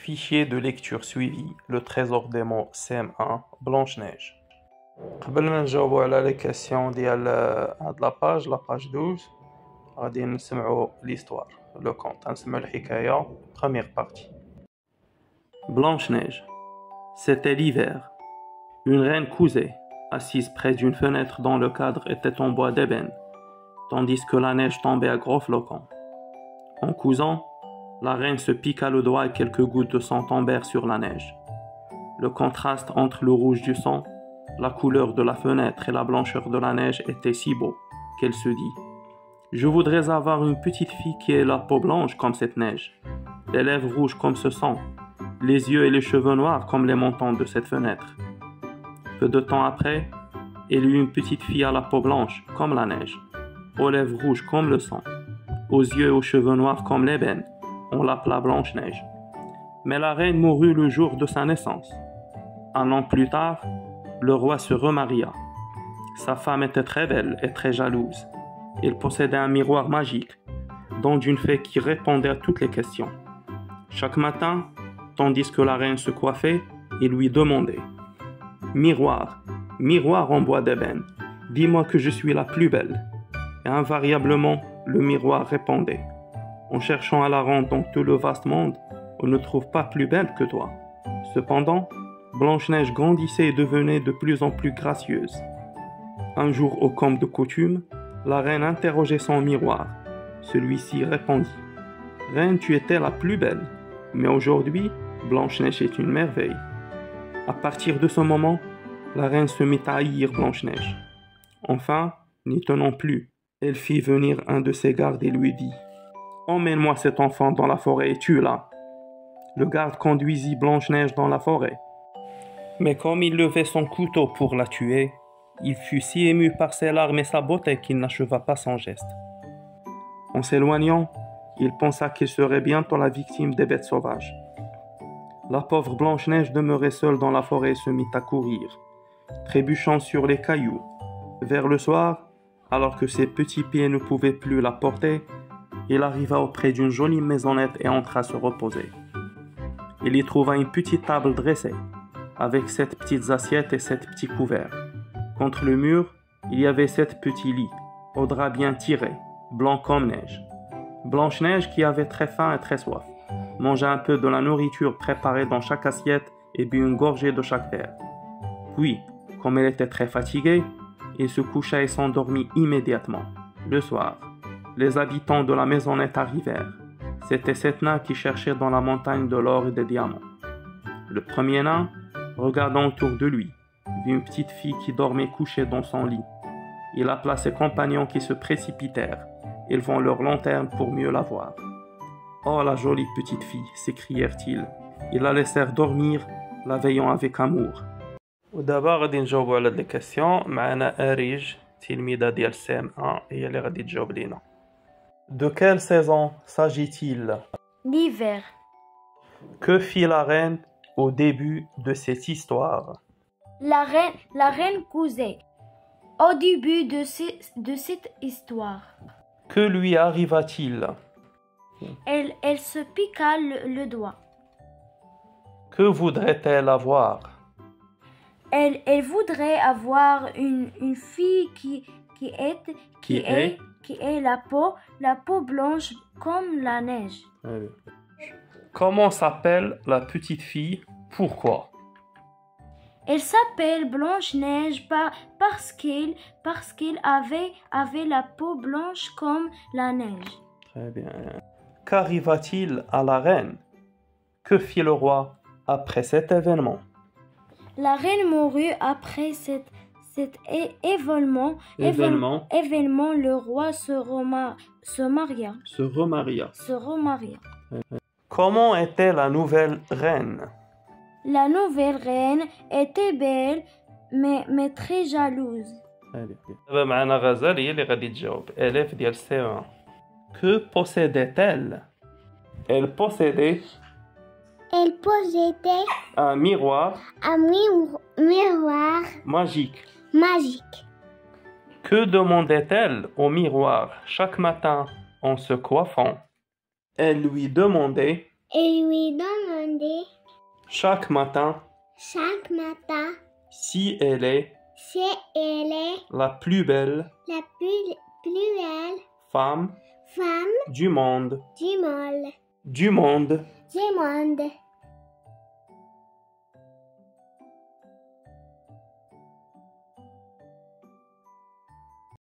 Fichier de lecture suivi, le trésor des mots CM1, Blanche-Neige. قبل ما نجاوبوا على les questions ديال هاد la page 12 غادي نسمعوا l'histoire, le conte, نسمعوا الحكاية, première partie. Blanche-Neige. C'était l'hiver. Une reine cousait, assise près d'une fenêtre dont le cadre était en bois d'ébène, tandis que la neige tombait à gros flocons. En cousant, la reine se piqua le doigt et quelques gouttes de sang tombèrent sur la neige. Le contraste entre le rouge du sang, la couleur de la fenêtre et la blancheur de la neige était si beau qu'elle se dit « Je voudrais avoir une petite fille qui ait la peau blanche comme cette neige, les lèvres rouges comme ce sang, les yeux et les cheveux noirs comme les montants de cette fenêtre. » Peu de temps après, elle eut une petite fille à la peau blanche comme la neige, aux lèvres rouges comme le sang, aux yeux et aux cheveux noirs comme l'ébène. On l'appela Blanche-Neige. Mais la reine mourut le jour de sa naissance. Un an plus tard, le roi se remaria. Sa femme était très belle et très jalouse. Il possédait un miroir magique, don d'une fée qui répondait à toutes les questions. Chaque matin, tandis que la reine se coiffait, il lui demandait « Miroir, miroir en bois d'ébène, dis-moi que je suis la plus belle. » Et invariablement, le miroir répondait « En cherchant à la rendre dans tout le vaste monde, on ne trouve pas plus belle que toi. » Cependant, Blanche-Neige grandissait et devenait de plus en plus gracieuse. Un jour, comme de coutume, la reine interrogeait son miroir. Celui-ci répondit « Reine, tu étais la plus belle, mais aujourd'hui, Blanche-Neige est une merveille. » À partir de ce moment, la reine se mit à haïr Blanche-Neige. Enfin, n'y tenant plus, elle fit venir un de ses gardes et lui dit « Emmène-moi cet enfant dans la forêt et tue-la. » Le garde conduisit Blanche-Neige dans la forêt. Mais comme il levait son couteau pour la tuer, il fut si ému par ses larmes et sa beauté qu'il n'acheva pas son geste. En s'éloignant, il pensa qu'il serait bientôt la victime des bêtes sauvages. La pauvre Blanche-Neige demeurait seule dans la forêt et se mit à courir, trébuchant sur les cailloux. Vers le soir, alors que ses petits pieds ne pouvaient plus la porter, il arriva auprès d'une jolie maisonnette et entra se reposer. Il y trouva une petite table dressée, avec 7 petites assiettes et 7 petits couverts. Contre le mur, il y avait 7 petits lits, aux draps bien tirés, blancs comme neige. Blanche-Neige, qui avait très faim et très soif, mangea un peu de la nourriture préparée dans chaque assiette et but une gorgée de chaque verre. Puis, comme elle était très fatiguée, il se coucha et s'endormit immédiatement. Le soir, les habitants de la maisonnette arrivèrent. C'étaient 7 nains qui cherchaient dans la montagne de l'or et des diamants. Le premier nain, regardant autour de lui, vit une petite fille qui dormait couchée dans son lit. Il appela ses compagnons qui se précipitèrent. Ils vont leur lanterne pour mieux la voir. « Oh, la jolie petite fille !» s'écrièrent-ils. Ils la laissèrent dormir, la veillant avec amour. ودابا غادي نجاوبوا على هاد لي كيسيون معنا أريج تلميذة ديال CM1 هي اللي غادي تجاوب لينا. De quelle saison s'agit-il? L'hiver. Que fit la reine au début de cette histoire? La reine cousait au début de cette histoire. Que lui arriva-t-il? Elle se piqua le doigt. Que voudrait-elle avoir? Elle voudrait avoir une fille qui ait la peau blanche comme la neige. Comment s'appelle la petite fille? Pourquoi? Elle s'appelle Blanche-Neige parce qu'elle avait la peau blanche comme la neige. Très bien. Qu'arriva-t-il à la reine? Que fit le roi après cet événement? La reine mourut après cet événement. Le roi se remaria. Comment était la nouvelle reine? La nouvelle reine était belle mais très jalouse. دابا معنا غزال هي اللي غادي تجاوب. élève ديال CE1. Que possédait-elle? Elle possédait un miroir magique. Que demandait-elle au miroir chaque matin en se coiffant? Elle lui demandait et lui demandait chaque matin chaque matin si elle est si elle est la plus belle la plus belle femme femme du monde. du monde. Du monde. Du monde.